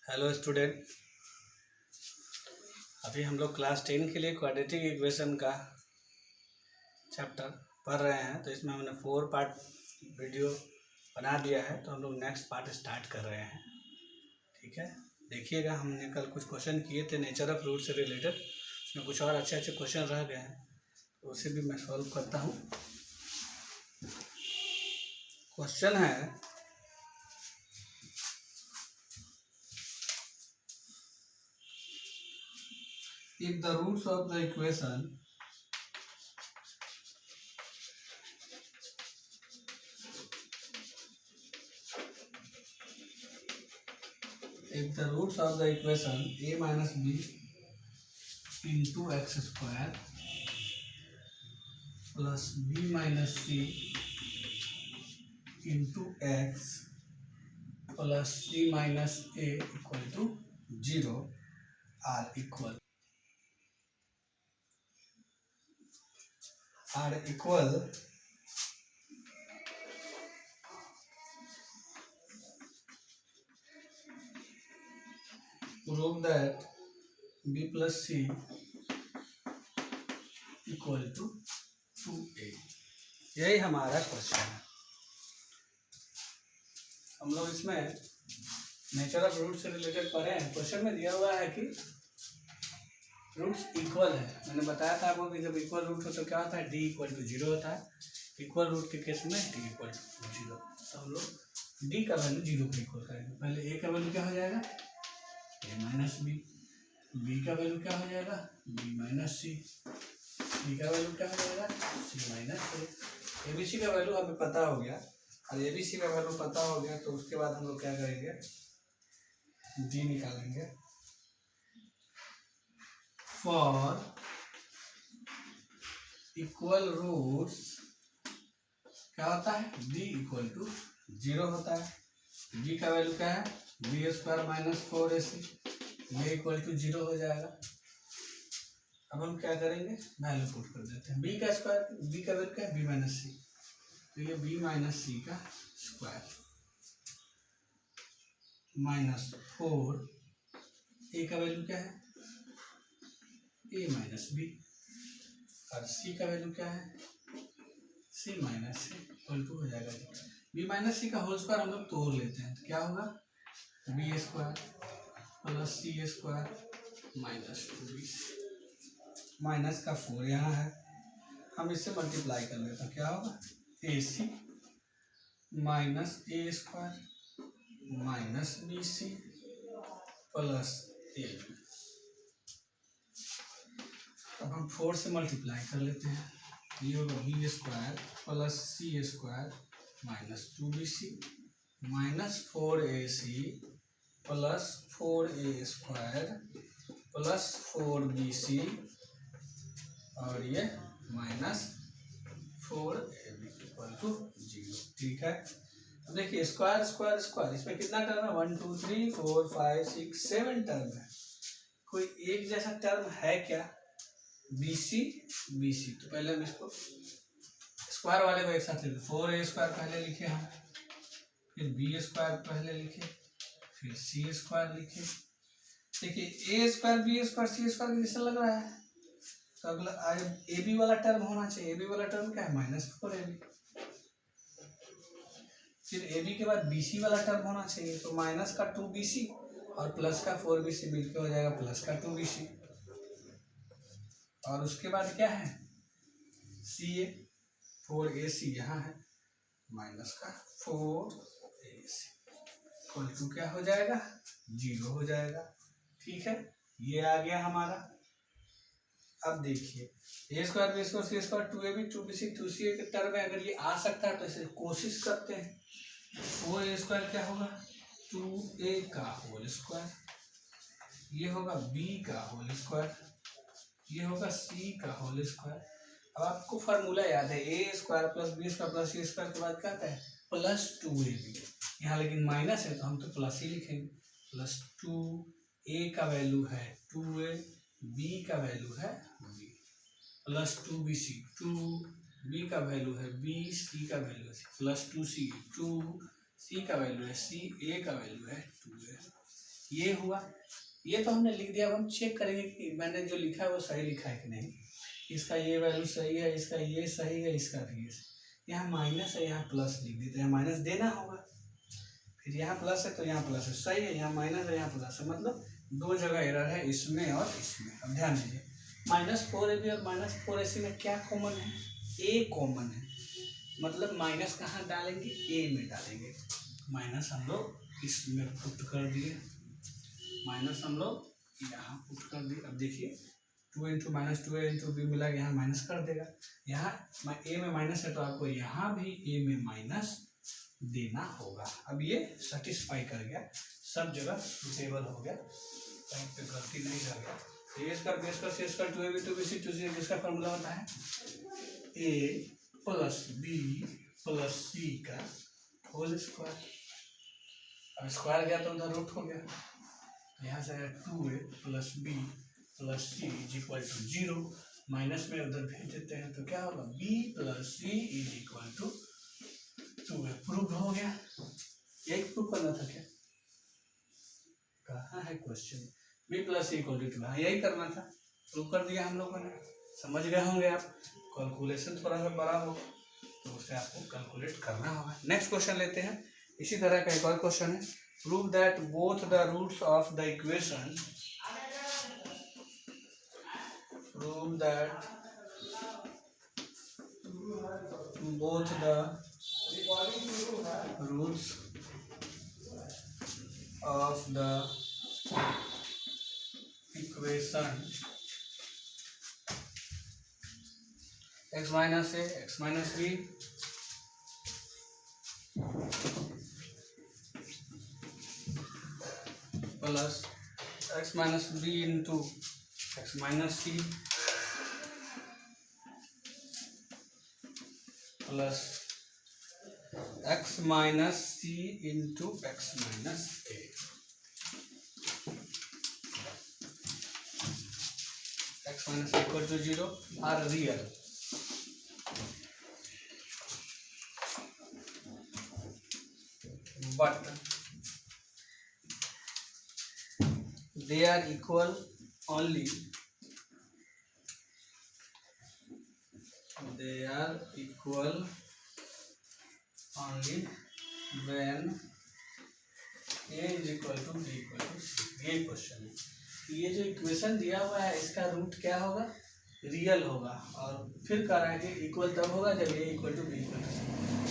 Hello student. अभी हम लोग क्लास 10 के लिए क्वाड्रेटिक इक्वेशन का चैप्टर पढ़ रहे हैं। तो इसमें हमने 4 पार्ट वीडियो बना दिया है, तो हम लोग नेक्स्ट पार्ट स्टार्ट कर रहे हैं। ठीक है, देखिएगा, हमने कल कुछ क्वेश्चन किए थे नेचर ऑफ रूट से रिलेटेड। उसमें कुछ और अच्छे अच्छे क्वेश्चन रह गए हैं, तो उसे भी मैं सॉल्व करता हूँ। क्वेश्चन है, if the roots of the equation a minus b into x square plus b minus c into x plus c minus a equal to 0 are equal prove that b plus c equal to 2a। यही हमारा question है। हम लोग इसमें nature of root से related पढ़े हैं। Question में दिया हुआ है कि रूट्स इक्वल है। मैंने बताया था आपको कि जब इक्वल रूट हो तो क्या होता है, d इक्वल टू 0 होता है। इक्वल रूट के केस में d इक्वल टू 0। तो हम लोग d का वैल्यू 0 को इक्वल करेंगे। पहले a का वैल्यू क्या हो जाएगा, a माइनस बी। b का वैल्यू क्या हो जाएगा, b माइनस सी। c का वैल्यू क्या हो जाएगा, c माइनस a। abc का वैल्यू हमें पता हो गया, और abc का वैल्यू पता हो गया तो उसके बाद हम लोग क्या करेंगे, d निकालेंगे। फॉर इक्वल रूट्स क्या होता है, d इक्वल टू 0 होता है। d का वैल्यू क्या है, b स्क्वायर माइनस 4ac, ये इक्वल टू 0 हो जाएगा। अब हम क्या करेंगे, वैल्यू पुट कर देते हैं। b का स्क्वायर, b का वैल्यू क्या है, b माइनस सी। तो ये b माइनस सी का स्क्वायर माइनस 4, a का वैल्यू क्या है, a माइनस बी, और c का वैल्यू क्या है, c minus C equal to हो जाएगा। b माइनस सी का होल स्क्वायर हम लोग तोड़ लेते हैं तो क्या होगा, b square plus C square minus 2b। Minus का 4 यहाँ है, हम इससे मल्टीप्लाई कर लेते हैं, क्या होगा, ac minus a square minus B C plus ab। अब हम 4 से मल्टीप्लाई कर लेते हैं, ये होगा B square plus C square minus 2bc minus 4ac plus 4a square plus 4bc, और ये माइनस 4ab इक्वल टू 0। ठीक है, अब देखिए स्क्वायर स्क्वायर स्क्वायर, इसमें कितना टर्म है, 1 2 3 4 5 6 7 टर्म है। कोई एक जैसा टर्म है क्या, BC BC। तो पहले हम इसको स्क्वायर वाले को एक साथ लेते, 4a स्क्वायर पहले लिखे हम, फिर b स्क्वायर पहले लिखे, फिर c स्क्वायर लिखे। देखिए a square b square c square जैसा लग रहा है, तो अगला ए बी वाला टर्म होना चाहिए। ए बी वाला टर्म क्या है, माइनस 4ab। फिर ए बी के बाद बी सी वाला टर्म होना चाहिए, तो माइनस का 2bc और प्लस का 4bc मिलकर हो जाएगा प्लस का 2bc। और उसके बाद क्या है, सी ए 4ac यहाँ है, माइनस का 4ac इक्वल टू क्या हो जाएगा, 0 हो जाएगा। ठीक है, ये आ गया हमारा। अब देखिए a square B square C square 2ab 2bc 2ca के टर्म में अगर ये आ सकता है तो इसे कोशिश करते हैं। 4a स्क्वायर क्या होगा, 2a का होल स्क्वायर, ये होगा b का होल स्क्वायर, ये होगा c का होल स्क्वायर। अब आपको फार्मूला याद है, a square plus B square plus C square के बाद क्या आता है, प्लस 2ab। यहाँ लेकिन माइनस है तो हम तो प्लस ही लिखेंगे। प्लस 2a का वैल्यू है 2a, b का वैल्यू है b, प्लस 2bc, 2b का वैल्यू है b, c का वैल्यू है प्लस 2c, 2c का वैल्यू है c, a का वैल्यू है 2a। ये हुआ, ये तो हमने लिख दिया। अब हम चेक करेंगे कि मैंने जो लिखा है वो सही लिखा है कि नहीं। इसका ये वैल्यू सही है, इसका ये सही है, इसका भी ये सही। यहाँ माइनस है, यहाँ प्लस लिख देते हैं, माइनस देना होगा। फिर यहाँ प्लस है तो यहाँ प्लस है, सही है। यहाँ माइनस है, यहाँ प्लस है, मतलब दो जगह एरर है, इसमें और इसमें। अब ध्यान दीजिए, -4ab और -4ac में क्या कॉमन है? a कॉमन है, मतलब माइनस कहाँ डालेंगे? a में डालेंगे। माइनस हम लोग इसमें पुट कर दिए, माइनस हम लोग यहाँ पुट कर दिए। अब देखिए 2 इंटू माइनस 2 इंटू बी मिला, यहाँ माइनस कर देगा। यहाँ a में माइनस है तो आपको यहाँ भी a में माइनस देना होगा। अब ये सेटिस्फाई कर गया, सब जगह सुटेबल हो गया, कहीं पे गलती नहीं रह गया। ए square B square C square 2ab 2bc 2c, जिसका फॉर्मूला होता है a प्लस बी प्लस सी का होल स्क्वायर। अब स्क्वायर गया तो उधर रूट हो गया, यहाँ से 2a plus B plus C is equal to 0, minus में उधर भेज देते हैं तो क्या होगा? b plus C is equal to 2a। Prove हो गया। यही प्रूव करना था क्या? कहाँ है question? b plus C equal to 2, हाँ यही करना था, प्रूव कर दिया हम लोगों ने। समझ गए होंगे आप। कैलकुलेशन थोड़ा सा बड़ा हो तो उसे आपको कैलकुलेट करना होगा। नेक्स्ट क्वेश्चन लेते हैं, इसी तरह का एक और क्वेश्चन है। Prove that both the roots of the equation, prove that both the roots of the equation x minus a x minus b plus x minus b into x minus c plus x minus c into x minus a, x minus equal to 0 are real. But they are equal only, they are equal only when a is equal to b equal to c। ये question है। ये जो equation दिया हुआ है इसका root क्या होगा? रियल होगा। और फिर कह रहा है कि इक्वल तब होगा जब a equal to b equal to c।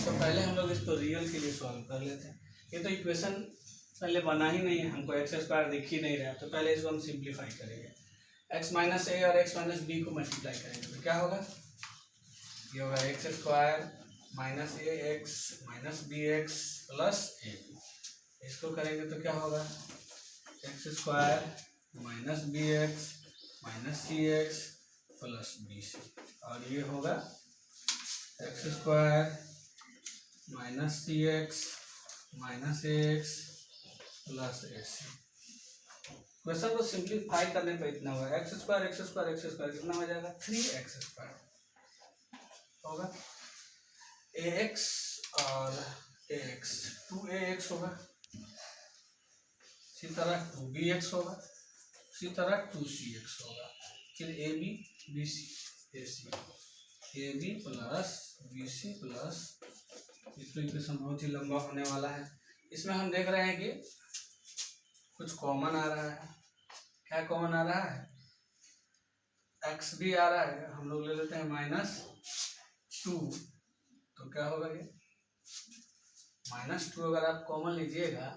तो पहले हम लोग इसको रियल के लिए सॉल्व कर लेते हैं। ये तो इक्वेशन पहले बना ही नहीं है, हमको एक्स स्क्वायर दिख ही नहीं रहा, तो पहले इसको हम सिंप्लीफाई करेंगे। एक्स माइनस ए और एक्स माइनस बी को मल्टीप्लाई करेंगे तो क्या होगा? ये होगा X square minus A X minus B X plus A. इसको करेंगे तो क्या होगा? X square minus B X minus C X plus B C, और ये होगा X square minus C X minus A X plus A C. Question को simplify करने पर इतना होगा, X square X square X square कितना हो जाएगा? 3x स्क्वायर होगा। ax और ax 2ax होगा, इसी तरह 2bx होगा, इसी तरह 2cx होगा। फिर ab bc ac, ab plus bc plus, इसको इक्वेशन बहुत ही लंबा होने वाला है। इसमें हम देख रहे हैं कि कुछ कॉमन आ रहा है। क्या कॉमन आ रहा है? x भी आ रहा है, हम लोग ले लेते हैं -2, तो क्या होगा? ये -2 अगर आप कॉमन लीजिएगा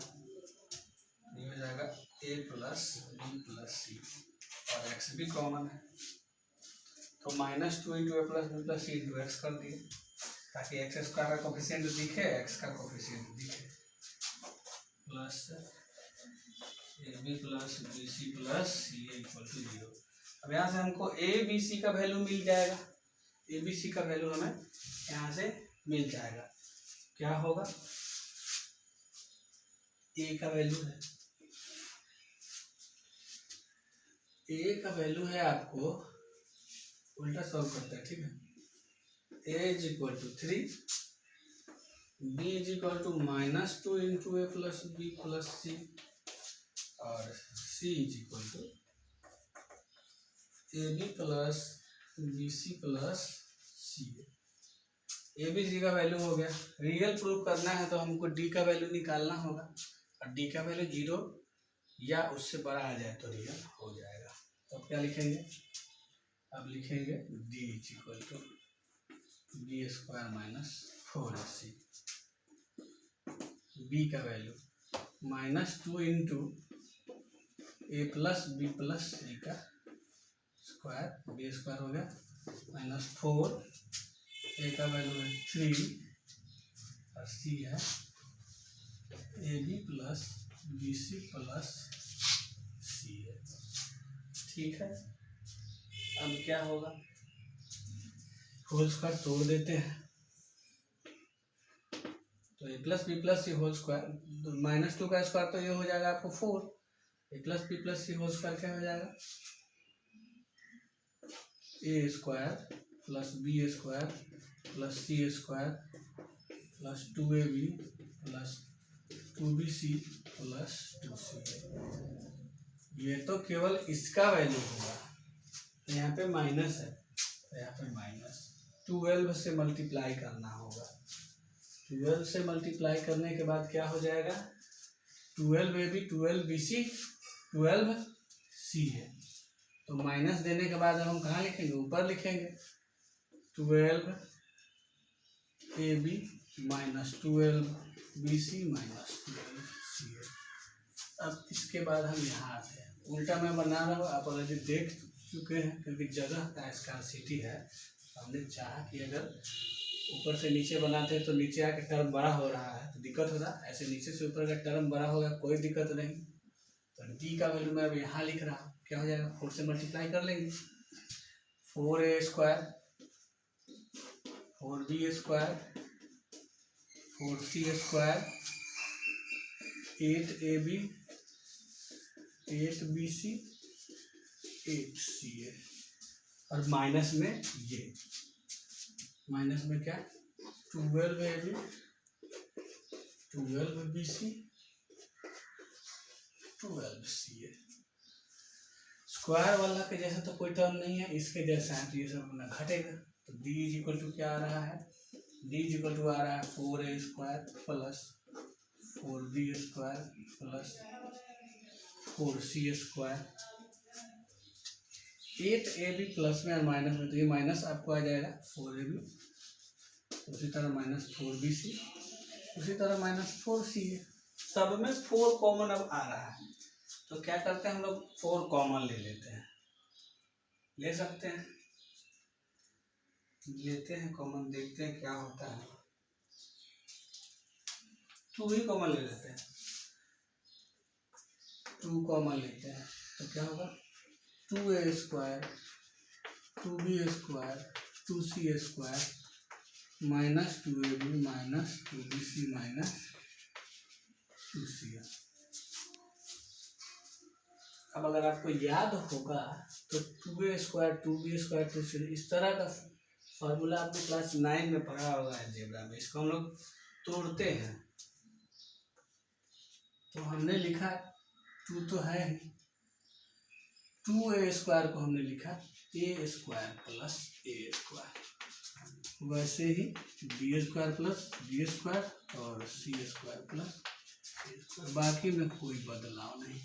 ये हो जाएगा a plus B plus C, और x भी कॉमन है तो -2 into A plus B plus C into X कर दिए, ताकि एक्स स्क्वायर का कोफिशिएंट दिखे, एक्स का कोफिशिएंट दिखे, plus A B plus B C plus C equal to 0। अब यहाँ से हमको ए बी सी का वैल्यू मिल जाएगा, ए बी सी का वैल्यू हमें यहाँ से मिल जाएगा। क्या होगा? ए का वैल्यू है, ए का वैल्यू है, आपको उल्टा सॉल्व करते हैं, ठीक है। A is equal to 3, B is equal to -2 into A plus B plus C, और C is equal to AB plus BC plus CA। ABC का वैल्यू हो गया। रियल प्रूफ करना है तो हमको D का वैल्यू निकालना होगा, और D का वैल्यू 0 या उससे बड़ा आ जाए तो रियल हो जाएगा। तो अब क्या लिखेंगे, अब लिखेंगे D is equal to B square minus 4AC। B का value -2 into A plus B plus C का स्क्वायर, B स्क्वायर हो गया -4, A का वैल्यू है 3 और C है AB plus BC plus CA। ठीक है, अब क्या होगा, होल स्क्वायर तोड़ देते हैं, तो A plus B plus C whole square, -2 का स्क्वायर तो ये हो जाएगा आपको 4, A plus B plus C whole square क्या हो जाएगा, A square plus B square plus C square plus 2AB plus 2BC plus 2CA। ये तो केवल इसका वैल्यू होगा, तो यहाँ पे माइनस है, तो यहाँ पे माइनस 12 से मल्टीप्लाई करना होगा। 12 से मल्टीप्लाई करने के बाद क्या हो जाएगा, 12AB 12BC 12CA। तो माइनस देने के बाद हम कहाँ लिखेंगे, ऊपर लिखेंगे 12AB minus 12BC minus 12CA। अब इसके बाद हम यहाँ आते हैं, उल्टा मैं बना रहा हूँ, आप ऑलरेडी देख चुके हैं, क्योंकि जगह का स्कार्सिटी है। हमने चाहा कि अगर ऊपर से नीचे बनाते हैं तो नीचे आके टर्म बड़ा हो रहा है तो दिक्कत हो रहा है, ऐसे नीचे से ऊपर का टर्म बड़ा होगा कोई दिक्कत नहीं। तो D का वैल्यू मैं अब यहाँ लिख रहा हूँ, क्या हो जाएगा, 4 से मल्टीप्लाई कर लेंगे, 4A square 4B square 4C square 8AB 8BC 8CA, और माइनस में ये, माइनस में क्या 12AB 12BC 12CA। स्क्वायर वाला के जैसा तो कोई टर्म नहीं है, इसके जैसा है तो ये सब अपना घटेगा। तो D इज इक्वल टू क्या आ रहा है, D इज इक्वल टू आ रहा है 4A square plus 4B square plus 4C square 8AB plus में और माइनस में, तो ये माइनस आपको आ जाएगा 4AB, उसी तरह माइनस 4BC, उसी तरह माइनस 4CA। सब में 4 कॉमन अब आ रहा है, तो क्या करते हैं हम लोग 4 कॉमन ले लेते हैं, ले सकते हैं, लेते हैं कॉमन, देखते हैं क्या होता है। 2 ही कॉमन ले लेते हैं, 2 कॉमन लेते हैं तो क्या होगा 2A square 2B square 2C square minus 2AB minus 2BC minus 2CA। अब अगर आपको याद होगा तो 2A square 2B square 2C, इस तरह का फॉर्मूला आपने क्लास 9 में पढ़ा होगा अलजेब्रा में, इसको हम लोग तोड़ते हैं। तो हमने लिखा 2 तो है ही, 2A स्क्वायर को हमने लिखा A square plus A square, वैसे ही B square plus B square और C square plus C square, बाकी में कोई बदलाव नहीं।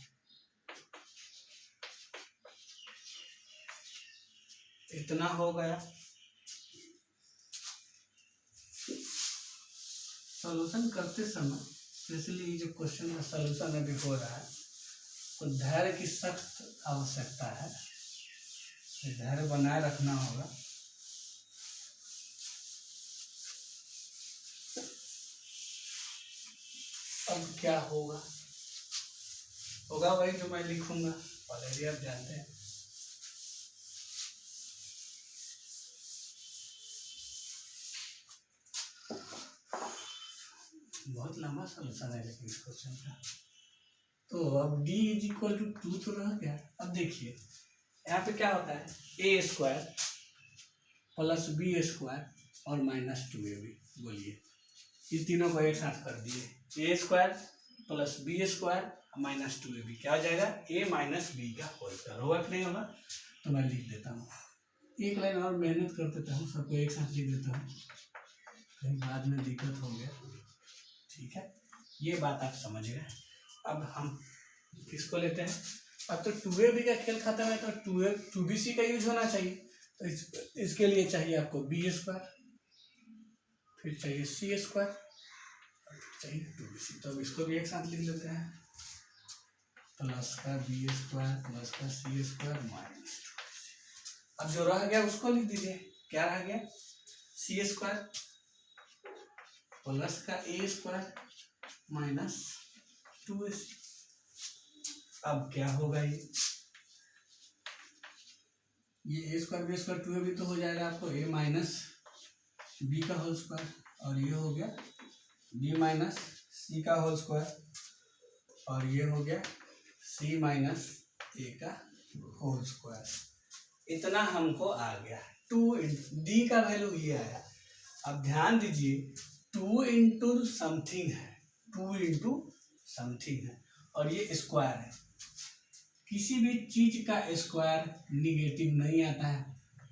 इतना हो गया। सॉल्यूशन करते समय स्पेशली ये जो क्वेश्चन का सॉल्यूशन अभी हो रहा है तो धैर्य की सख्त आवश्यकता है, धैर्य बनाए रखना होगा। अब क्या होगा, होगा वही जो मैं लिखूंगा, ऑलरेडी आप जानते हैं। बहुत लंबा सॉल्यूशन है लेकिन इस क्वेश्चन का। तो अब D इज इक्वल टू 2 तो रह गया। अब देखिए यहाँ पे क्या होता है, A square plus B square और माइनस 2AB, बोलिए इस तीनों को एक साथ कर दिए, A square plus B square minus 2ab क्या हो जाएगा, a माइनस बी का होल स्क्वायर। होगा कि नहीं होगा? तो मैं लिख देता हूँ, एक लाइन और मेहनत कर देता हूँ, सबको एक साथ लिख देता हूँ, कहीं बाद में दिक्कत हो गया। ठीक है, ये बात आप समझ गए। अब हम किसको लेते हैं? अब तो 2ab का खेल खत्म है, तो 2bc का यूज होना चाहिए। तो इसके लिए चाहिए आपको b स्क्वायर, फिर चाहिए c स्क्वायर, चाहिए 2bc। तो अब इसको भी एक साथ लिख लेते हैं, प्लस का b स्क्वायर प्लस का c स्क्वायर माइनस 2bc। अब जो रह गया उसको लिख दीजिए, क्या रह गया, c स्क्वायर प्लस का a स्क्वायर माइनस 2ac। अब क्या होगा, ये a square b square 2ab तो हो जाएगा आपको a माइनस बी का होल स्क्वायर, और ये हो गया b माइनस सी का होल स्क्वायर, और ये हो गया c माइनस a का होल स्क्वायर। इतना हमको आ गया। 2 d का वैल्यू ये आया। अब ध्यान दीजिए, 2 इंटू समथिंग है, 2 इंटू समथिंग है, और ये स्क्वायर है। किसी भी चीज का स्क्वायर निगेटिव नहीं आता है,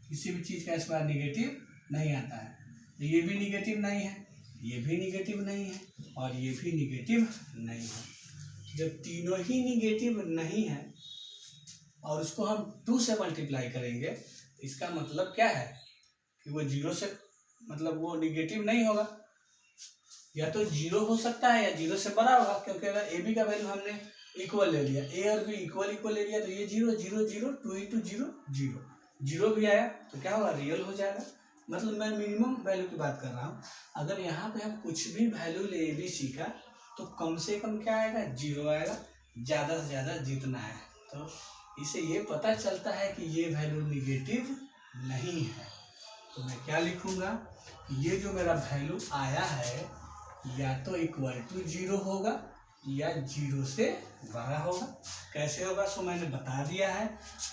किसी भी चीज का स्क्वायर निगेटिव नहीं आता है। तो ये भी निगेटिव नहीं है, ये भी निगेटिव नहीं है, और ये भी निगेटिव नहीं है। जब तीनों ही निगेटिव नहीं है और उसको हम 2 से मल्टीप्लाई करेंगे, इसका मतलब क्या है कि वो 0 से, मतलब वो निगेटिव नहीं होगा, या तो 0 हो सकता है या 0 से बड़ा होगा। क्योंकि अगर ए बी का वैल्यू हमने इक्वल ले लिया, ए और बी इक्वल ले लिया, तो ये 0 0 0 2 इंटू 0 0 0 भी आया तो क्या होगा, रियल हो जाएगा। मतलब मैं मिनिमम वैल्यू की बात कर रहा हूँ। अगर यहाँ पे हम कुछ भी वैल्यू ले ए बी सी का, तो कम से कम क्या आएगा, 0 आएगा, ज़्यादा से ज़्यादा जितना है। तो इससे ये पता चलता है कि ये वैल्यू निगेटिव नहीं है। तो मैं क्या लिखूँगा, ये जो मेरा वैल्यू आया है या तो इक्वल टू 0 होगा या 0 से बड़ा होगा। कैसे होगा, सो मैंने बता दिया है।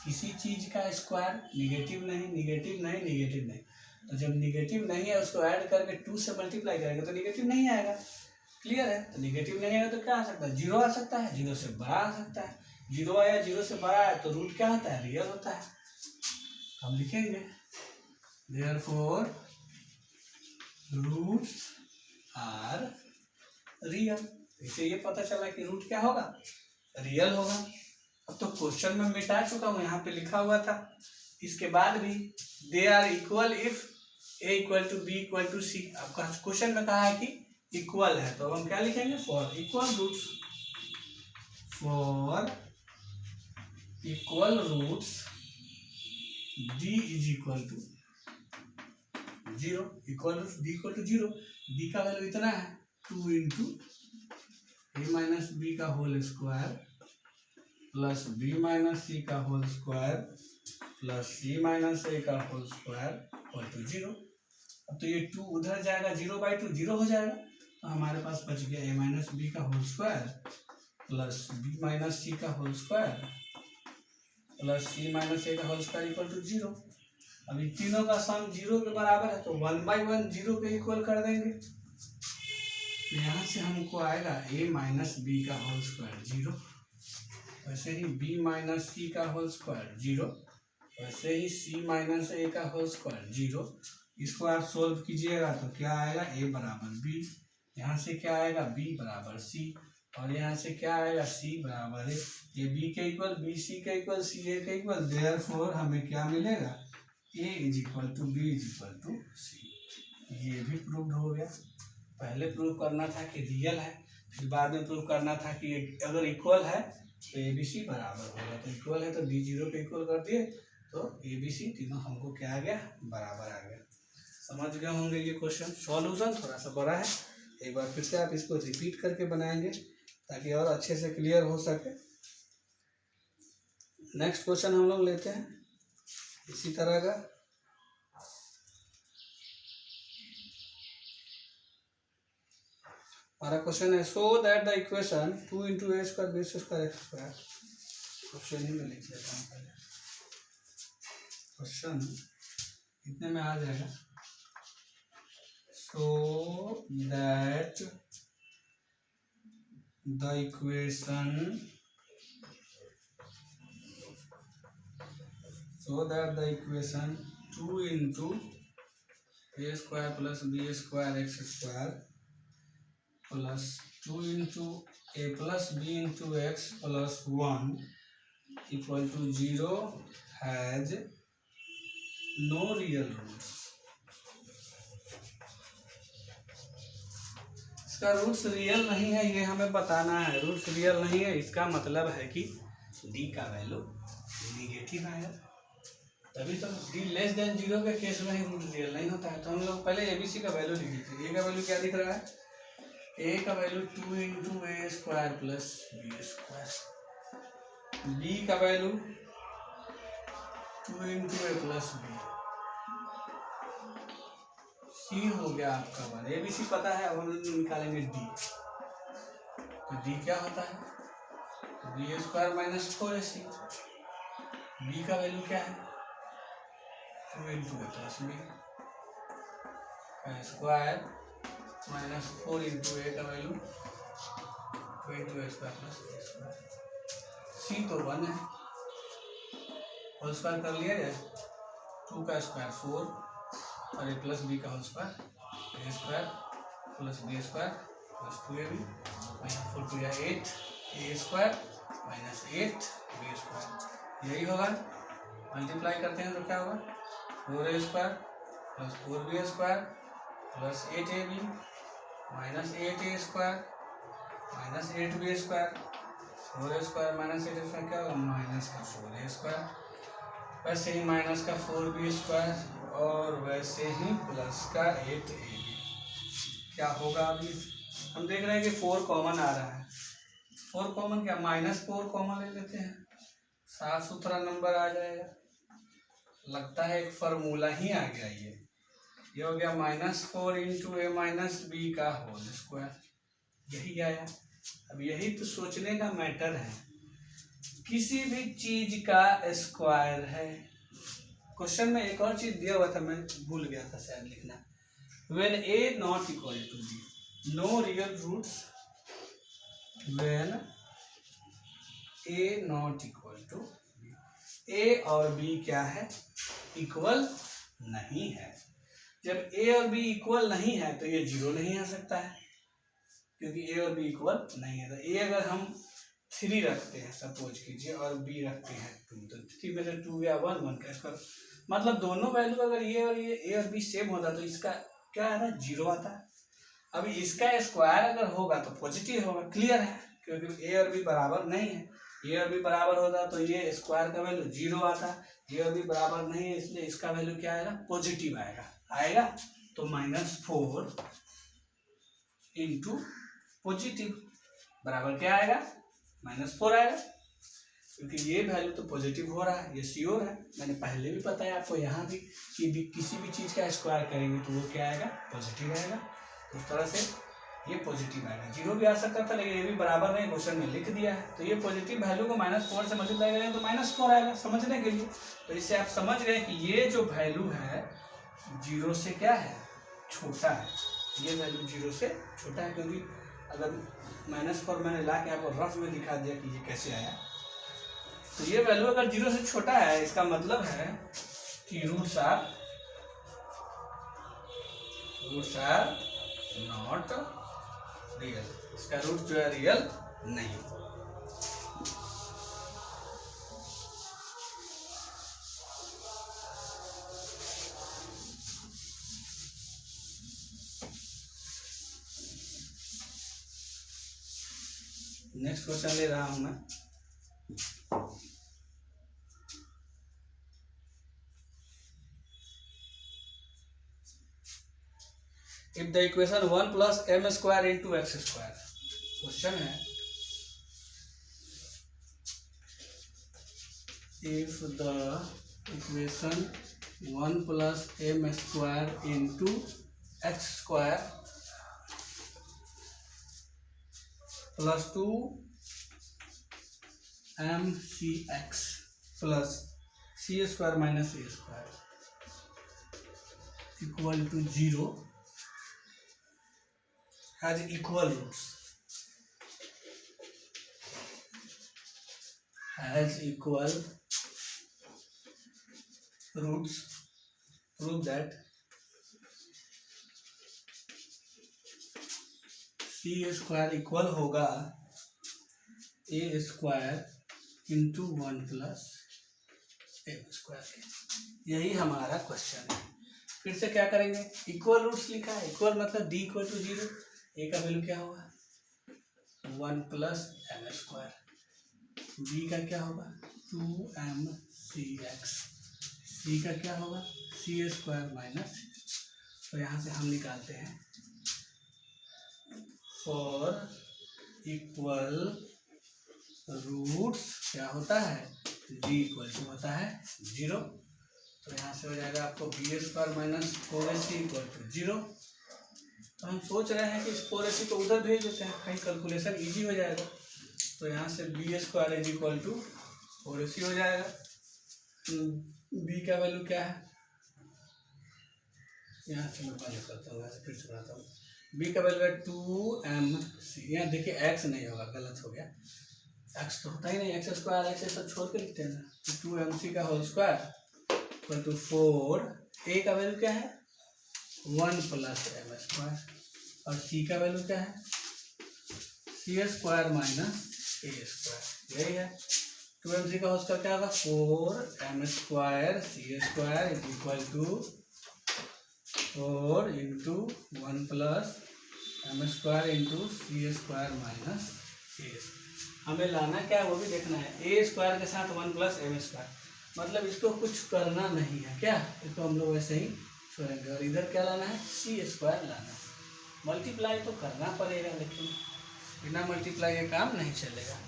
किसी चीज का स्क्वायर निगेटिव नहीं, निगेटिव नहीं, निगेटिव नहीं। तो जब निगेटिव नहीं है उसको ऐड करके 2 से मल्टीप्लाई करेंगे तो निगेटिव नहीं आएगा। क्लियर है? तो निगेटिव नहीं आएगा तो क्या आ सकता है, 0 आ सकता है, 0 से बड़ा आ सकता है। 0 आया, 0 से बड़ा है, तो रूट क्या होता है, रियल होता है। हम लिखेंगे therefore roots are real। इससे ये पता चला कि रूट क्या होगा, रियल होगा। अब तो क्वेश्चन में मिटा चुका हूँ, यहाँ पे लिखा हुआ था। इसके बाद भी they are equal if A equal to B equal to C. आपका क्वेश्चन में कहा है कि इक्वल है, तो हम क्या लिखेंगे, for equal roots, for equal roots D is equal to 0, equal roots D equal to 0। D का वैल्यू इतना है, 2 इंटू ए माइनस बी का whole square plus B minus C का whole square plus C minus A का whole square equal to 0। अब तो ये 2 उधर जाएगा, 0/2 0 हो जाएगा। तो हमारे पास बच गया ए माइनस बी का whole square plus B minus C का whole square plus C minus A का होल स्क्वायर इक्वल टू 0। अभी तीनों का सम 0 के बराबर है, तो 1/1 0 के इक्वल कर देंगे। यहाँ से हमको आएगा a माइनस बी का होल स्क्वायर 0, वैसे ही b माइनस सी का होल स्क्वायर 0, वैसे ही c माइनस ए का होल स्क्वायर 0। इसको आप सोल्व कीजिएगा तो क्या आएगा, a बराबर b, यहाँ से क्या आएगा b बराबर c, और यहाँ से क्या आएगा c बराबर a। ये b के इक्वल, b c के इक्वल, c a के इक्वल, देयरफॉर हमें क्या मिलेगा, a is equal to b is equal to c। ये भी प्रूव्ड हो गया। पहले प्रूव करना था कि रियल है, फिर बाद में प्रूव करना था कि अगर इक्वल है तो ए बी सी बराबर होगा। तो इक्वल है तो डी 0 पे इक्वल कर दिए, तो ए बी सी तीनों हमको क्या आ गया, बराबर आ गया। समझ गए होंगे ये क्वेश्चन। सॉल्यूशन थोड़ा सा बड़ा है, एक बार फिर से आप इसको रिपीट करके बनाएंगे ताकि और अच्छे से क्लियर हो सके। नेक्स्ट क्वेश्चन हम लोग लेते हैं इसी तरह का। हमारा क्वेश्चन है, so that the equation 2 into A square B square X square, question ही में लिख लेता हूँ पहले। क्वेश्चन इतने में आ जाएगा, so that the equation so that the equation 2 into a square plus b square x square plus 2 into a plus b into x plus 1 equal to 0 has no real roots. इसका roots real नहीं है, ये हमें बताना है। Roots real नहीं है इसका मतलब है कि d का वैल्यू निगेटिव आएगा, तभी तो d लेस देन 0 के केस में ही रूट रियल नहीं होता है। तो हम लोग पहले एबीसी का वैल्यू लिख लीजिए। ए का वैल्यू क्या दिख रहा है? ए का value 2 into A square plus B square, B का value 2 into A plus B, C हो गया आपका वन। एबीसी पता है, अब हम निकालेंगे डी। तो डी क्या होता है? B square minus 4ac। B का वैल्यू क्या है? 2 into A plus B square minus 4 into A का value 2 into A square plus B square. C तो 1 है, होल स्क्वायर कर लिया जाए। 2 का स्क्वायर 4 और ए प्लस बी का whole square, A square plus B square plus 2ab minus 4 to 8 A square minus 8 B square. यही होगा, मल्टीप्लाई करते हैं तो क्या होगा? 4a square plus 4b square plus 8ab minus 8a square minus 8b square. 4a square minus 8 square क्या होगा? Minus का 4a स्क्वायर, वैसे ही माइनस का 4b स्क्वायर और वैसे ही प्लस का 8ab। क्या होगा? अभी हम देख रहे हैं कि 4 कॉमन आ रहा है। 4 कॉमन क्या? -4 कॉमन ले लेते हैं, साफ सुथरा नंबर आ जाएगा। लगता है एक फॉर्मूला ही आ गया। ये हो गया -4 इंटू ए माइनस बी का होल स्क्वायर, यही आया। अब यही तो सोचने का मैटर है, किसी भी चीज का स्क्वायर है। क्वेश्चन में एक और चीज दिया हुआ था, मैं भूल गया था शायद लिखना। When a not equal to b, no real roots। When a not equal to b, a और b क्या है? इक्वल नहीं है। जब a और b इक्वल नहीं है तो ये 0 नहीं आ सकता है, क्योंकि a और b इक्वल नहीं है। तो a अगर हम 3 रखते हैं सपोज कीजिए और b रखते हैं 2, तो 3 में से 2 गया 1, 1 का स्क्वायर, मतलब दोनों वैल्यू अगर ये और ये a और b सेम होता तो इसका क्या आता है? 0 आता है। अभी इसका स्क्वायर अगर होगा तो पॉजिटिव होगा, क्लियर है, क्योंकि a और b बराबर नहीं है। a और b बराबर होता तो ये स्क्वायर का वैल्यू 0 आता, a और b बराबर नहीं है इसलिए इसका वैल्यू क्या आएगा? पॉजिटिव आएगा। तो -4 इंटू पॉजिटिव बराबर क्या आएगा? -4 आएगा, क्योंकि ये वैल्यू तो पॉजिटिव हो रहा है, ये श्योर है। मैंने पहले भी बताया आपको यहाँ भी कि किसी भी चीज़ का स्क्वायर करेंगे तो वो क्या आएगा? पॉजिटिव आएगा। तो उस तरह से ये पॉजिटिव आएगा। 0 भी आ सकता था लेकिन ये भी बराबर नहीं, क्वेश्चन में लिख दिया है। तो ये पॉजिटिव वैल्यू को -4 से मल्टीप्लाई करेंगे तो -4 आएगा, समझने के लिए। तो इससे आप समझ गए कि ये जो वैल्यू है 0 से क्या है? छोटा है। ये वैल्यू 0 से छोटा है, क्योंकि अगर -4 मैंने ला के आपको रफ में दिखा दिया कि ये कैसे आया। तो ये वैल्यू अगर 0 से छोटा है, इसका मतलब है कि रूट्स आर नॉट रियल। इसका रूट जो है रियल नहीं। नेक्स्ट क्वेश्चन ले रहा हूं मैं। If the equation 1 plus m square into x square, question है if the equation 1 plus m square into x square plus 2 mcx plus c square minus a square equal to 0 has equal roots, has equal roots, prove that c square equal होगा a square into 1 plus m square. यही हमारा question है। फिर से क्या करेंगे, equal roots लिखा है, इक्वल मतलब d इक्वल टू 0, a का वैल्यू क्या होगा 1 प्लस m स्क्वायर, b का क्या होगा 2mcx, c का क्या होगा c स्क्वायर माइनस, तो यहाँ से हम निकालते हैं फॉर इक्वल रूट्स क्या होता है d इक्वल टू होता है 0, तो यहाँ से हो जाएगा आपको B square minus 4ac equal to 0। तो हम सोच रहे हैं कि इस 4ac को उधर भेज देते हैं, कहीं कैलकुलेशन इजी हो जाएगा, तो यहाँ से B square is equal to 4ac हो जाएगा। b का वैल्यू क्या है, यहाँ से मैं पहले करता हूँ, फिर से बनाता हूँ, b का वैल्यू है 2mc, यहाँ देखिए x नहीं होगा, गलत हो गया, x तो होता ही नहीं, x स्क्वायर x सब छोड़ के लिखते हैं ना, तो 2mc का whole square equal to 4, a का वैल्यू क्या है 1 प्लस m स्क्वायर, और c का वैल्यू क्या है c square minus a square, यही है। 2mc का होल स्क्वायर क्या होगा 4m square c square is equal to 4 into 1 plus m square into c square minus a। हमें लाना क्या है वो भी देखना है, a स्क्वायर के साथ 1 प्लस m स्क्वायर, मतलब इसको कुछ करना नहीं है क्या, इसको हम लोग वैसे ही छोड़ेंगे, और इधर क्या लाना है c स्क्वायर लाना है। मल्टीप्लाई तो करना पड़ेगा, लेकिन बिना मल्टीप्लाई ये काम नहीं चलेगा,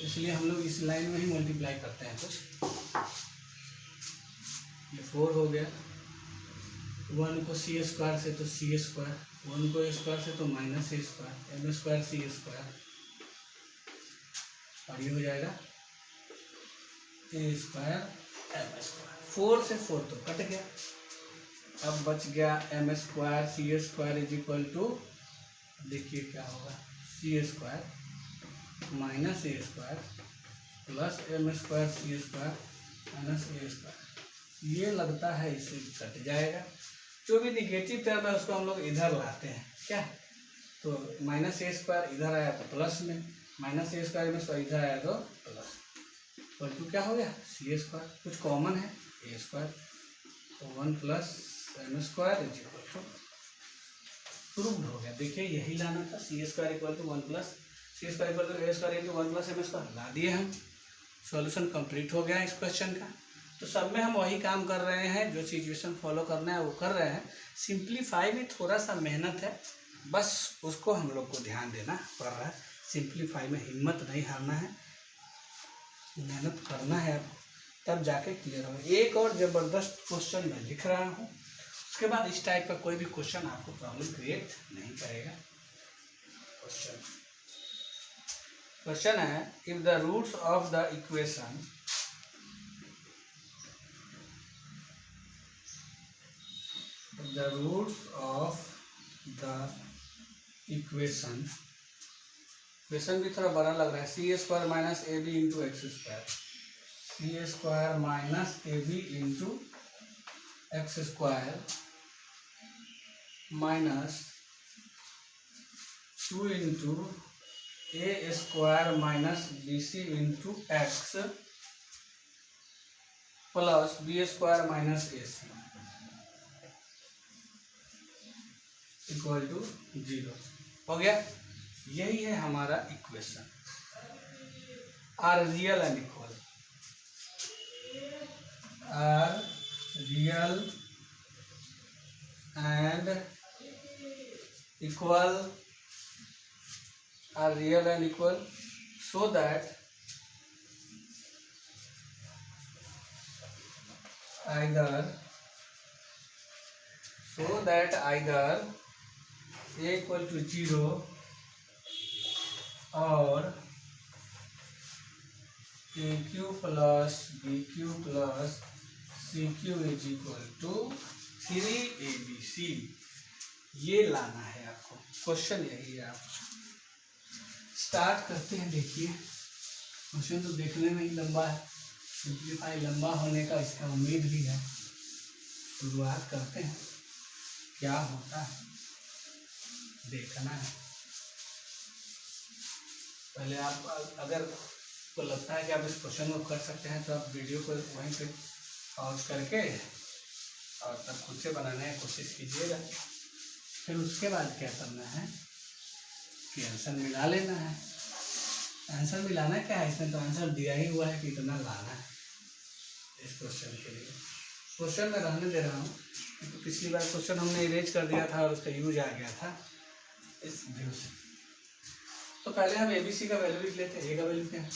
इसलिए हम लोग इस लाइन में ही मल्टीप्लाई करते हैं कुछ। ये 4 हो गया, 1 को c स्क्वायर से तो c स्क्वायर, 1 को a स्क्वायर से तो minus a square, m square c square, और ये हो जाएगा a स्क्वायर m स्क्वायर। 4 से 4 तो कट गया, अब बच गया m square c square is equal to, देखिए क्या होगा c square minus a square plus m square c square minus a square, ये लगता है इसे कट जाएगा, जो भी निगेटिव टर्म है उसको हम लोग इधर लाते हैं क्या, तो माइनस a स्क्वायर इधर आया तो प्लस में, माइनस a स्क्वायर में इधर आया तो प्लस, इक्वल टू क्या हो गया c स्क्वायर, कुछ कॉमन है a स्क्वायर, तो 1 plus m square is equal to, proved हो गया। देखिए यही लाना था, c square equal to 1 plus c square equal to a square into 1 plus m square, ला दिए हम, सॉल्यूशन कंप्लीट हो गया इस क्वेश्चन का। तो सब में हम वही काम कर रहे हैं, जो सिचुएशन फॉलो करना है वो कर रहे हैं, सिंप्लीफाई में थोड़ा सा मेहनत है, बस उसको हम लोग को ध्यान देना पड़ रहा है। सिंप्लीफाई में हिम्मत नहीं हारना है, मेहनत करना है, तब जाके क्लियर होगा। एक और ज़बरदस्त क्वेश्चन मैं लिख रहा हूँ, उसके बाद इस टाइप का कोई भी क्वेश्चन आपको प्रॉब्लम क्रिएट नहीं करेगा। क्वेश्चन है, if the roots of the equation equation भी थोड़ा बड़ा लग रहा है, C square minus A B into X square, C square minus A B into X square minus 2 into A square minus B C into X plus B square minus A C equal to 0 हो गया। यही है हमारा equation, are real and equal, are real and equal, are real and equal, so that either a equal to 0 और AQ plus BQ plus CQ is equal to 3ABC, ये लाना है आपको, क्वेश्चन यही है। आप स्टार्ट करते हैं, देखिए क्वेश्चन तो देखने में ही लंबा है, सिंप्लीफाई लंबा होने का इसका उम्मीद भी है। शुरुआत करते हैं, क्या होता है देखना है। पहले आप अगर को लगता है कि आप इस क्वेश्चन को कर सकते हैं तो आप वीडियो को वहीं पे पॉज करके और तब खुद से बनाने की कोशिश कीजिएगा। फिर उसके बाद क्या करना है कि आंसर मिला लेना है। आंसर मिलाना क्या है, इसमें तो आंसर दिया ही हुआ है कि इतना लाना है इस क्वेश्चन के लिए। क्वेश्चन में रहने दे रहा हूँ, तो पिछली बार क्वेश्चन हमने इरेज कर दिया था और उसका यूज आ गया था इस व्यू से। तो पहले हम ABC का वैल्यू लिख लेते हैं। A का वैल्यू क्या है?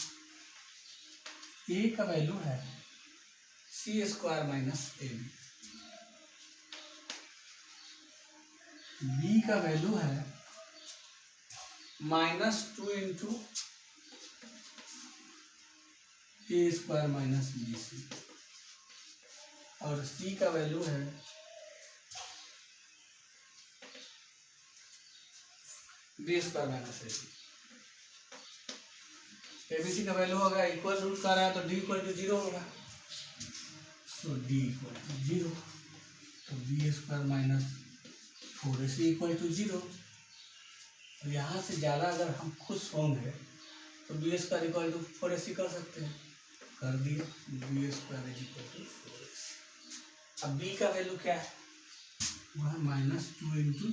A का वैल्यू है C² माइनस AB। B का वैल्यू है -2 इंटू A² माइनस BC। और C का वैल्यू है B² माइनस AC। ABC का वैल्यू होगा इक्वल रूट का रहा है तो D = 0 होगा, सो D = 0। तो B² माइनस 4AC = 0। तो यहाँ से ज़्यादा अगर हम खुश होंगे तो B² = 4AC कर सकते हैं, कर दिए। B² = 4AC। अब B का वैल्यू क्या है? वह है -2 इंटू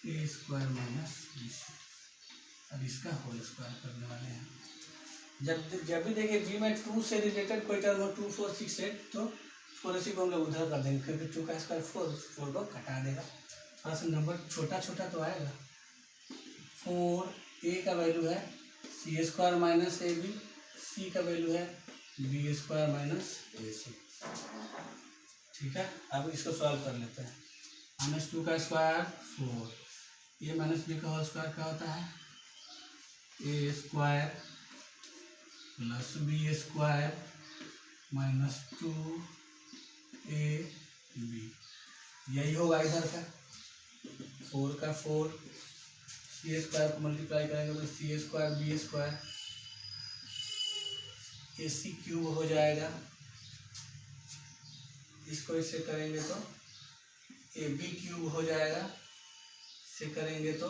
A² माइनस BC। अब इसका होल स्क्वायर करने वाले हैं। जब भी देखिए B में 2 से रिलेटेड कोई टर्म हो, 2, 4, 6, 8, तो 4AC को हम लोग उधर कर देंगे, क्योंकि 2 का स्क्वायर 4 को कटा देगा। थोड़ा सा नंबर छोटा छोटा तो आएगा। 4 A का वैल्यू है C² माइनस AB, C का वैल्यू है B² माइनस AC। ठीक है, अब इसको सॉल्व कर लेते हैं। -2 का स्क्वायर 4, A माइनस B का होल स्क्वायर क्या होता है? A² plus B² minus 2AB। यही होगा इधर का। 4 का 4 C² को मल्टीप्लाई करेंगे तो C² B² AC³ हो जाएगा। इसको इससे करेंगे तो AB³ हो जाएगा। इसे करेंगे तो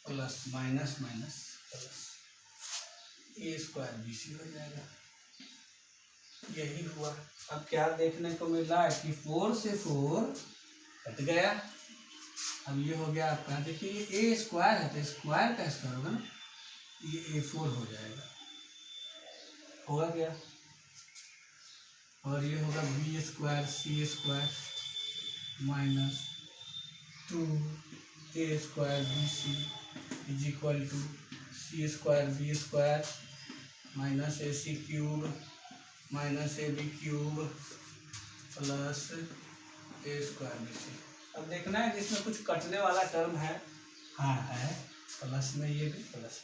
plus minus minus plus A² BC हो जाएगा। यही हुआ। अब क्या देखने को मिल रहा है कि 4 से 4 कट गया। अब ये हो गया आपका, देखिए A² है तो स्क्वायर का स्क्वायर होगा ना, ये A4 हो जाएगा, होगा क्या? और ये होगा B² C² minus 2A² BC is equal to C² B² minus AC³ minus AB³ plus A² BC। अब देखना है कि इसमें कुछ कटने वाला टर्म है। हाँ है, प्लस में ये भी प्लस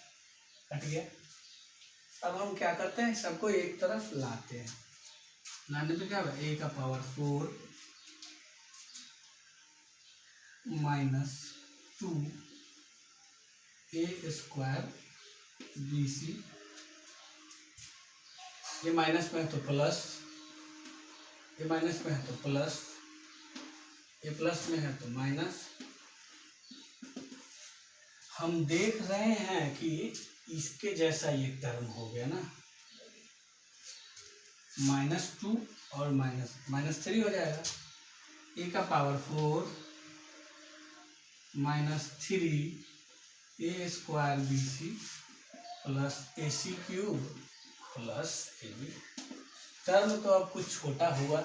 कट गया। अब हम क्या करते हैं, सबको एक तरफ लाते हैं। लाने पे क्या होगा? A का पावर 4 माइनस 2A² BC। ये माइनस में है तो प्लस, ये माइनस में है तो प्लस, ये प्लस में है तो माइनस। हम देख रहे हैं कि इसके जैसा ये टर्म हो गया ना, -2 और -3 हो जाएगा। A का power 4 minus 3A² BC plus AC³ plus AB। Term तो अब कुछ छोटा हुआ।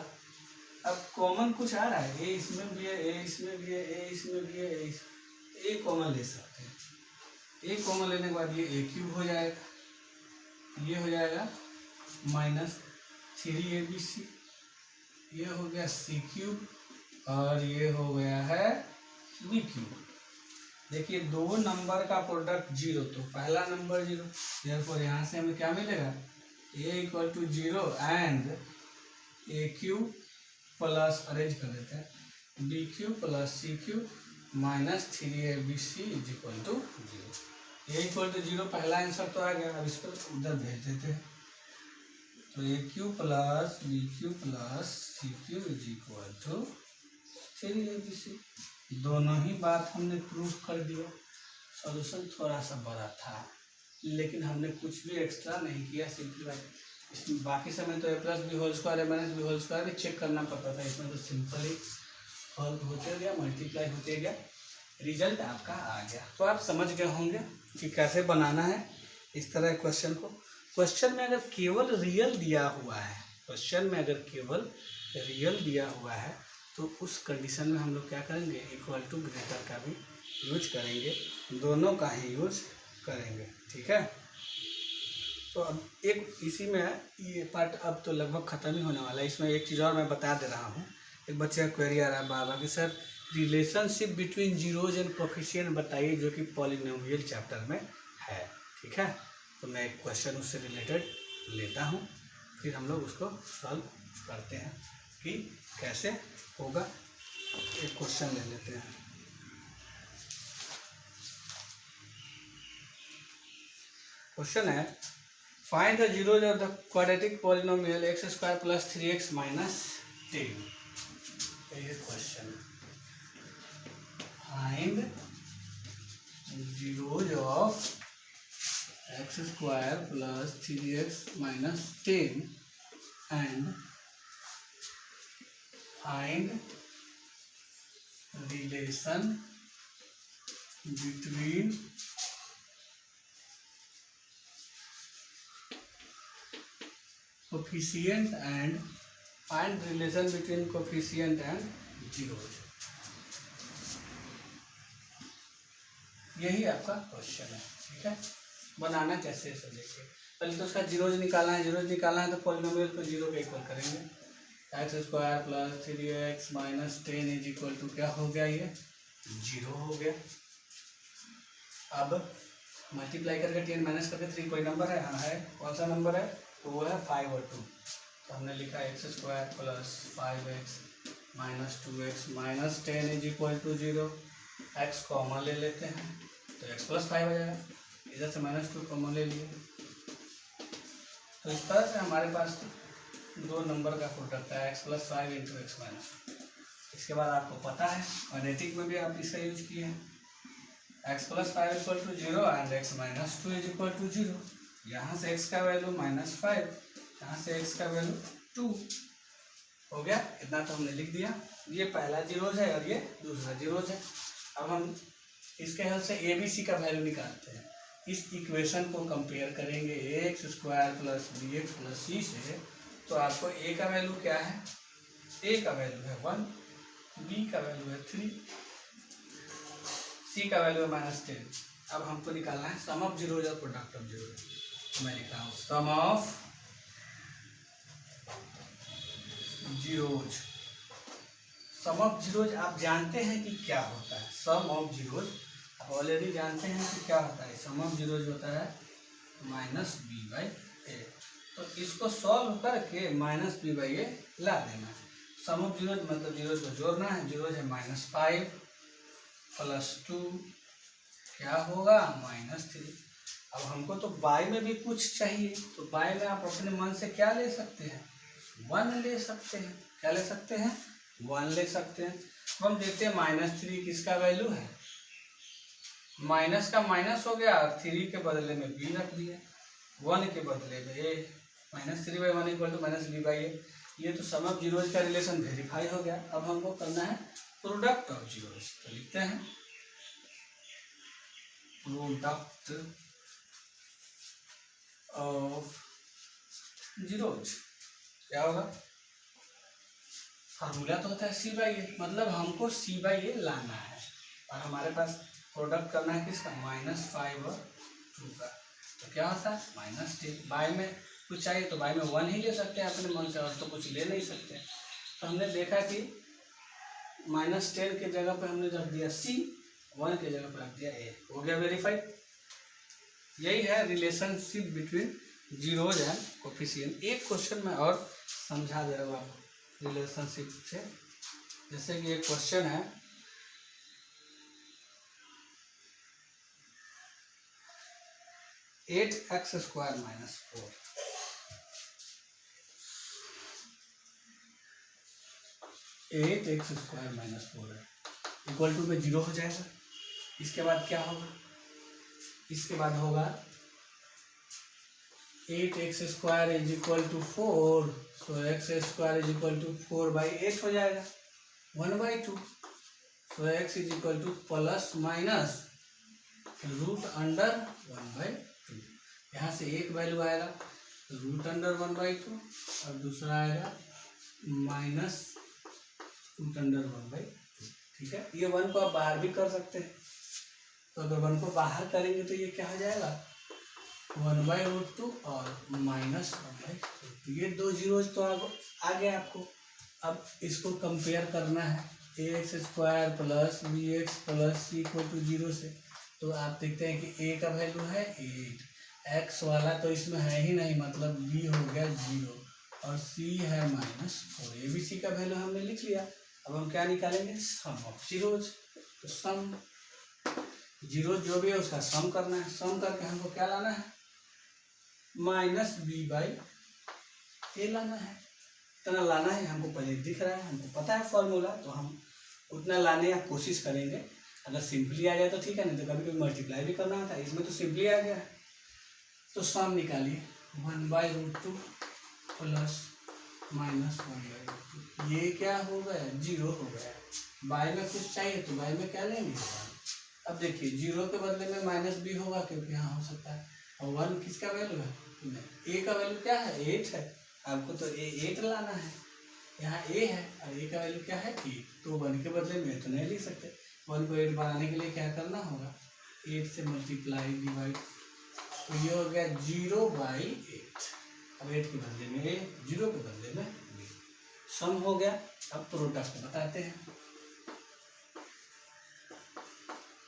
अब कॉमन कुछ आ रहा है, A इसमें भी है, A इसमें भी है, A इसमें भी है, A कॉमन ले सकते हैं। A कॉमन लेने के बाद ये A³ हो जाएगा, ये हो जाएगा -3ABC, ये हो गया C³ और ये हो गया है B³। देखिए दो नंबर का प्रोडक्ट 0, तो पहला नंबर 0, therefore यहाँ से हमें क्या मिलेगा? A = 0 and A³ plus, arrange कर देते हैं, B³ plus C³ minus 3ABC is equal to 0। A equal to 0 पहला आंसर तो आ गया। अब इसको उधर भेज देते हैं। तो A cube plus B cube plus C cube is equal to 3abc। दोनों ही बात हमने प्रूफ कर दिया। सॉल्यूशन थोड़ा सा बड़ा था, लेकिन हमने कुछ भी एक्स्ट्रा नहीं किया, सिंपलीफाई। इसमें बाकी समय तो ए प्लस बी होल स्क्वायर ए माइनस बी होल स्क्वायर भी चेक करना पड़ता था, इसमें तो सिंपली सॉल्व होते गया, मल्टीप्लाई होते गया, रिजल्ट आपका आ गया। तो आप समझ गए होंगे कि कैसे बनाना है इस तरह क्वेश्चन को। क्वेश्चन में अगर केवल रियल दिया हुआ है, क्वेश्चन में अगर केवल रियल दिया हुआ है तो उस कंडीशन में हम लोग क्या करेंगे, इक्वल टू ग्रेटर का भी यूज करेंगे, दोनों का ही यूज करेंगे। ठीक है। तो अब एक इसी में ये पार्ट अब तो लगभग ख़त्म ही होने वाला है। इसमें एक चीज़ और मैं बता दे रहा हूँ। एक बच्चे का क्वेरी आ रहा है बार बार कि sir relationship between zeros and coefficient बताइए, जो कि पॉलिनोमियल चैप्टर में है। ठीक है। तो मैं एक क्वेश्चन उससे रिलेटेड लेता हूँ, फिर हम लोग उसको सॉल्व करते हैं कि कैसे होगा। एक क्वेश्चन ले लेते हैं। क्वेश्चन है find the zeros of the quadratic polynomial x square plus 3x minus 10। ये question find zeros of x square plus 3x minus 10 and find relation between coefficient and find relation between coefficient and zeros. यही आपका question है। ठीक है। बनाना कैसे है देखिए। पहले तो उसका जीरोज निकालना है। जीरोज निकालना है तो पॉलिनोमियल को जीरो के इक्वल करेंगे। X square plus 3x minus 10 is equal to क्या हो गया, ये 0 हो गया। अब मल्टीप्लाई करके 10 माइनस करके 3 कोई नंबर है? हाँ है। कौन सा नंबर है? तो वो है 5 और 2। तो हमने लिखा X square plus 5x minus 2x minus 10 is equal to 0। X common ले लेते हैं तो x प्लस 5 आ जाएगा। इधर से माइनस 2 कॉमन ले लिए। तो इस तरह से हमारे पास दो नंबर का प्रोडक्ट है, x plus 5 into x minus 2। इसके बाद आपको पता है क्वाड्रेटिक में भी आप इसका यूज किए हैं। x plus 5 equal to 0 and x minus 2 is equal to 0। यहाँ से x का वैल्यू माइनस 5, यहाँ से x का वैल्यू 2 हो गया। इतना तो हमने लिख दिया। ये पहला जीरोज है और ये दूसरा जीरोज है। अब हम इसके हेल्प से ए बी सी का वैल्यू निकालते हैं। इस इक्वेशन को कंपेयर करेंगे X square plus B X plus C से। तो आपको ए का वैल्यू क्या है? ए का वैल्यू है 1, बी का वैल्यू है 3, सी का वैल्यू है -10। अब हमको निकालना है सम ऑफ जीरोज और प्रोडक्ट ऑफ जीरोज। मैं लिखा हूँ sum of zeros. Sum of zeros आप जानते हैं कि क्या होता है। सम ऑफ जीरोज आप ऑलरेडी जानते हैं कि क्या होता है। सम ऑफ जीरोज होता है माइनस बी बाई ए। तो इसको सॉल्व करके माइनस बी बाई ए ला देना है। सम ऑफ जीरोज मतलब जीरोज को जोड़ना है। जीरोज है -5 प्लस 2 क्या होगा -3। अब हमको तो बाई में भी कुछ चाहिए, तो बाई में आप अपने मन से क्या ले सकते हैं? 1 ले सकते हैं। क्या ले सकते हैं? 1 ले सकते हैं। तो हम देखते हैं -3 किसका वैल्यू है? माइनस का माइनस हो गया, 3 के बदले में बी रख दिया, 1 के बदले में A. -3 by 1 equal to minus B by A. ये तो सम ऑफ जीरोज का रिलेशन वेरीफाई हो गया। अब हमको करना है प्रोडक्ट ऑफ जीरोज। तो लिखते हैं प्रोडक्ट ऑफ जीरोज। क्या होगा? फार्मूला तो होता है सी बाई ए, मतलब हमको सी बाई ए लाना है। और हमारे पास प्रोडक्ट करना है किसका? -5 और 2 का। तो क्या होता है? -10। बाई में कुछ चाहिए तो बाई में 1 ही ले सकते हैं अपने मन से, और तो कुछ ले नहीं सकते। तो हमने देखा कि -10 के जगह पर हमने रख दिया सी, 1 के जगह पर रख दिया ए। हो गया वेरीफाइड। यही है relationship between zeros and coefficient. एक क्वेश्चन में और समझा दे रहा हूँ आपको रिलेशनशिप से। जैसे कि एक क्वेश्चन है 8x² माइनस 4, 8x² माइनस 4 है, इक्वल टू में 0 हो जाएगा। इसके बाद क्या होगा, इसके बाद होगा 8x² is equal to 4, so x² is equal to 4/8 हो जाएगा, 1/2। So x is equal to plus minus √1/2। यहाँ से एक वैल्यू आएगा √1/2 और दूसरा आएगा माइनस √1/2। ठीक है, ये 1 को आप बाहर भी कर सकते हैं, तो अगर 1 को बाहर करेंगे तो ये क्या हो जाएगा 1/√2 और माइनस 1/2। ये दो जीरोज तो आ गया आपको। अब इसको कंपेयर करना है ax² plus bx plus c equal to 0 से, तो आप देखते हैं कि a का वैल्यू है 8, x वाला तो इसमें है ही नहीं, मतलब b हो गया 0 और c है -4। ए बी सी का वैल्यू हमने लिख लिया। अब हम क्या निकालेंगे, सम ऑफ जीरोज। तो सम जीरो जो भी है उसका सम करना है, सम करके हमको क्या लाना है -b/a लाना है। इतना लाना है, हमको पहले दिख रहा है, हमको पता है फॉर्मूला, तो हम उतना लाने या कोशिश करेंगे। अगर सिंपली आ जाए तो ठीक है, नहीं तो कभी कभी मल्टीप्लाई भी करना होता है, इसमें तो सिंपली आ गया है। तो सम निकालिए 1/√2 प्लस माइनस 1/√2, ये क्या हो गया 0 हो गया। बाय में कुछ चाहिए तो बाय में क्या लेंगे 1। अब देखिए 0 के बदले में -b होगा, क्योंकि यहाँ हो सकता है। और 1 किसका वैल्यू है, a का वैल्यू क्या है 8 है, आपको तो 8 लाना है। यहाँ a है और a का वैल्यू क्या है 8, तो 1 के बदले में तो नहीं लिख सकते। 1 को 8 बनाने के लिए क्या करना होगा, 8 से मल्टीप्लाई डिवाइड, तो ये हो गया 0/8। अब 8 के बदले में a, 0 के बदले में b, सम हो गया। अब प्रोडक्ट बताते हैं।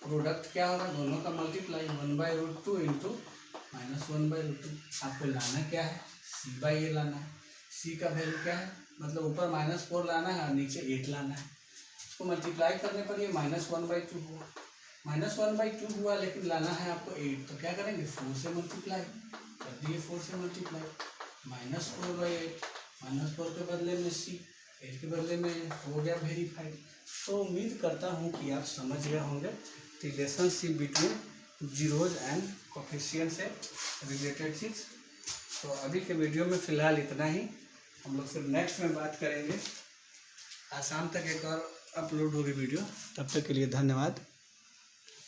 प्रोडक्ट क्या होगा, दोनों का मल्टीप्लाई 1/√2 इंटू -1/√2। आपको लाना क्या है c/a लाना है। c का वैल्यू क्या है, मतलब ऊपर -4 लाना है और नीचे 8 लाना है। इसको मल्टीप्लाई करने पर ये -1/2 हुआ, -1/2 हुआ, लेकिन लाना है आपको 8, तो क्या करेंगे 4 से मल्टीप्लाई कर दिए, 4 से मल्टीप्लाई -4/8, -4 के बदले में c, 8 के बदले में हो गया वेरीफाइड। तो उम्मीद करता हूँ कि आप समझ गए होंगे relationship between zeros and coefficient से रिलेटेड चीज़। तो अभी के वीडियो में फ़िलहाल इतना ही, हम लोग फिर नेक्स्ट में बात करेंगे। आज शाम तक एक और अपलोड होगी वीडियो, तब तक के लिए धन्यवाद।